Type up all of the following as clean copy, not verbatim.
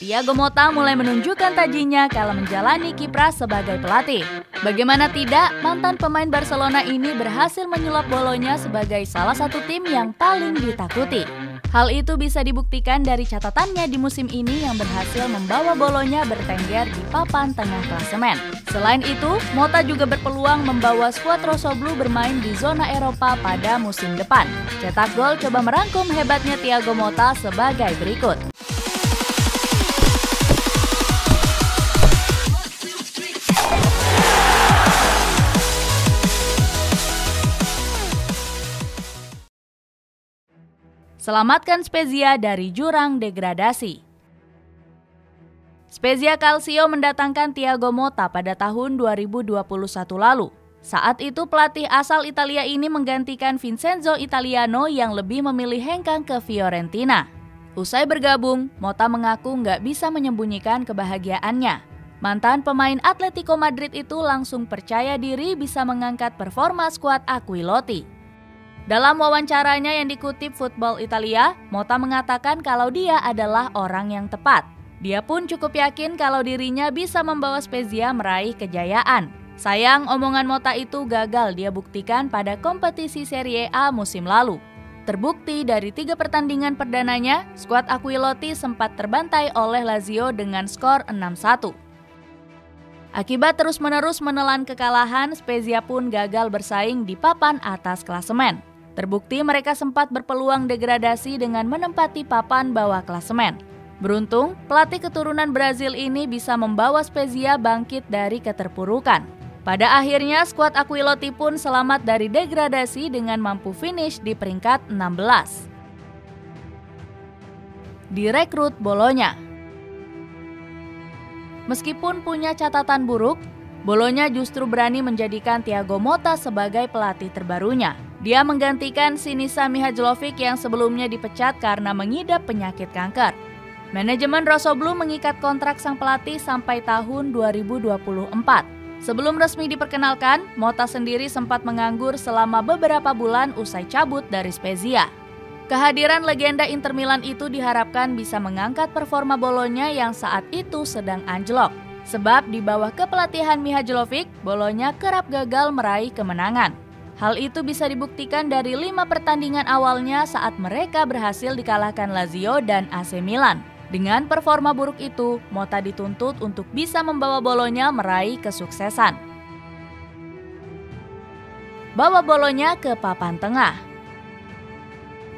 Thiago Motta mulai menunjukkan tajinya kala menjalani kiprah sebagai pelatih. Bagaimana tidak, mantan pemain Barcelona ini berhasil menyulap Bolonya sebagai salah satu tim yang paling ditakuti. Hal itu bisa dibuktikan dari catatannya di musim ini yang berhasil membawa Bolonya bertengger di papan tengah klasemen. Selain itu, Motta juga berpeluang membawa skuad Rossoblu bermain di zona Eropa pada musim depan. Cetak Gol coba merangkum hebatnya Thiago Motta sebagai berikut. Selamatkan Spezia dari jurang degradasi. Spezia Calcio mendatangkan Thiago Motta pada tahun 2021 lalu. Saat itu pelatih asal Italia ini menggantikan Vincenzo Italiano yang lebih memilih hengkang ke Fiorentina. Usai bergabung, Motta mengaku nggak bisa menyembunyikan kebahagiaannya. Mantan pemain Atletico Madrid itu langsung percaya diri bisa mengangkat performa skuad Aquiloti. Dalam wawancaranya yang dikutip Football Italia, Motta mengatakan kalau dia adalah orang yang tepat. Dia pun cukup yakin kalau dirinya bisa membawa Spezia meraih kejayaan. Sayang, omongan Motta itu gagal dia buktikan pada kompetisi Serie A musim lalu. Terbukti dari 3 pertandingan perdananya, skuad Aquiloti sempat terbantai oleh Lazio dengan skor 6-1. Akibat terus-menerus menelan kekalahan, Spezia pun gagal bersaing di papan atas klasemen. Terbukti mereka sempat berpeluang degradasi dengan menempati papan bawah klasemen. Beruntung, pelatih keturunan Brazil ini bisa membawa Spezia bangkit dari keterpurukan. Pada akhirnya, skuad Aquiloti pun selamat dari degradasi dengan mampu finish di peringkat 16. Direkrut Bolonya. Meskipun punya catatan buruk, Bolonya justru berani menjadikan Thiago Motta sebagai pelatih terbarunya. Dia menggantikan Sinisa Mihajlovic yang sebelumnya dipecat karena mengidap penyakit kanker. Manajemen Rossoblu mengikat kontrak sang pelatih sampai tahun 2024. Sebelum resmi diperkenalkan, Motta sendiri sempat menganggur selama beberapa bulan usai cabut dari Spezia. Kehadiran legenda Inter Milan itu diharapkan bisa mengangkat performa Bolonya yang saat itu sedang anjlok. Sebab di bawah kepelatihan Mihajlovic, Bolonya kerap gagal meraih kemenangan. Hal itu bisa dibuktikan dari 5 pertandingan awalnya saat mereka berhasil dikalahkan Lazio dan AC Milan. Dengan performa buruk itu, Motta dituntut untuk bisa membawa Bolonya meraih kesuksesan. Bawa Bolonya ke papan tengah.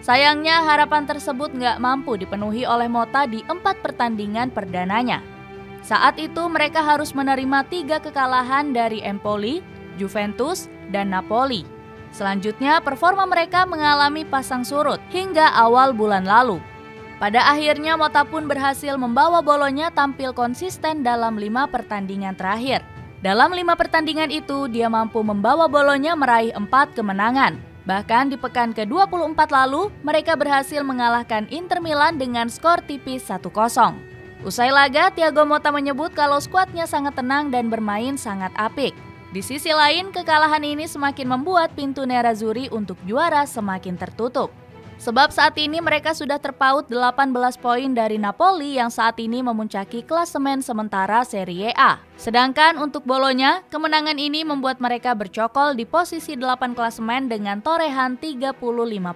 Sayangnya harapan tersebut nggak mampu dipenuhi oleh Motta di 4 pertandingan perdananya. Saat itu mereka harus menerima 3 kekalahan dari Empoli, Juventus, dan Napoli. Selanjutnya, performa mereka mengalami pasang surut hingga awal bulan lalu. Pada akhirnya, Motta pun berhasil membawa Bolonya tampil konsisten dalam 5 pertandingan terakhir. Dalam 5 pertandingan itu, dia mampu membawa Bolonya meraih 4 kemenangan. Bahkan di pekan ke-24 lalu, mereka berhasil mengalahkan Inter Milan dengan skor tipis 1-0. Usai laga, Thiago Motta menyebut kalau skuadnya sangat tenang dan bermain sangat apik. Di sisi lain, kekalahan ini semakin membuat pintu Nerazzurri untuk juara semakin tertutup. Sebab saat ini mereka sudah terpaut 18 poin dari Napoli yang saat ini memuncaki klasemen sementara Serie A. Sedangkan untuk Bolonya, kemenangan ini membuat mereka bercokol di posisi 8 klasemen dengan torehan 35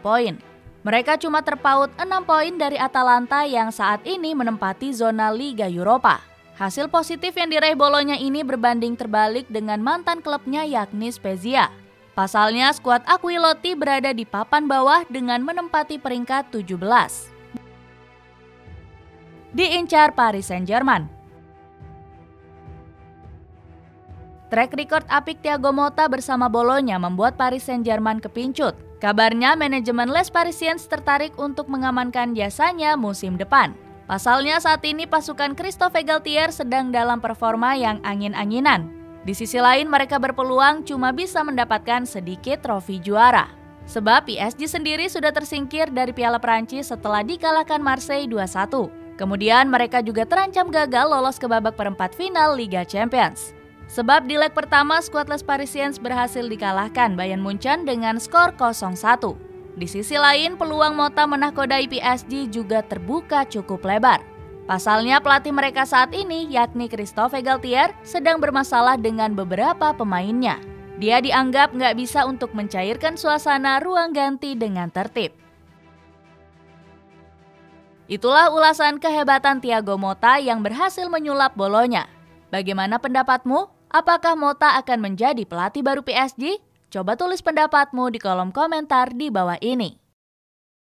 poin. Mereka cuma terpaut 6 poin dari Atalanta yang saat ini menempati zona Liga Eropa. Hasil positif yang diraih Bolonya ini berbanding terbalik dengan mantan klubnya yakni Spezia. Pasalnya, skuad Aquiloti berada di papan bawah dengan menempati peringkat 17. Diincar Paris Saint-Germain. Track record apik Thiago Motta bersama Bolonya membuat Paris Saint-Germain kepincut. Kabarnya manajemen Les Parisiens tertarik untuk mengamankan jasanya musim depan. Pasalnya saat ini pasukan Christophe Galtier sedang dalam performa yang angin-anginan. Di sisi lain mereka berpeluang cuma bisa mendapatkan sedikit trofi juara. Sebab PSG sendiri sudah tersingkir dari Piala Prancis setelah dikalahkan Marseille 2-1. Kemudian mereka juga terancam gagal lolos ke babak perempat final Liga Champions. Sebab di leg pertama skuad Les Parisiens berhasil dikalahkan Bayern Munchen dengan skor 0-1. Di sisi lain, peluang Motta menahkodai PSG juga terbuka cukup lebar. Pasalnya pelatih mereka saat ini, yakni Christophe Galtier, sedang bermasalah dengan beberapa pemainnya. Dia dianggap nggak bisa untuk mencairkan suasana ruang ganti dengan tertib. Itulah ulasan kehebatan Thiago Motta yang berhasil menyulap Bolonya. Bagaimana pendapatmu? Apakah Motta akan menjadi pelatih baru PSG? Coba tulis pendapatmu di kolom komentar di bawah ini.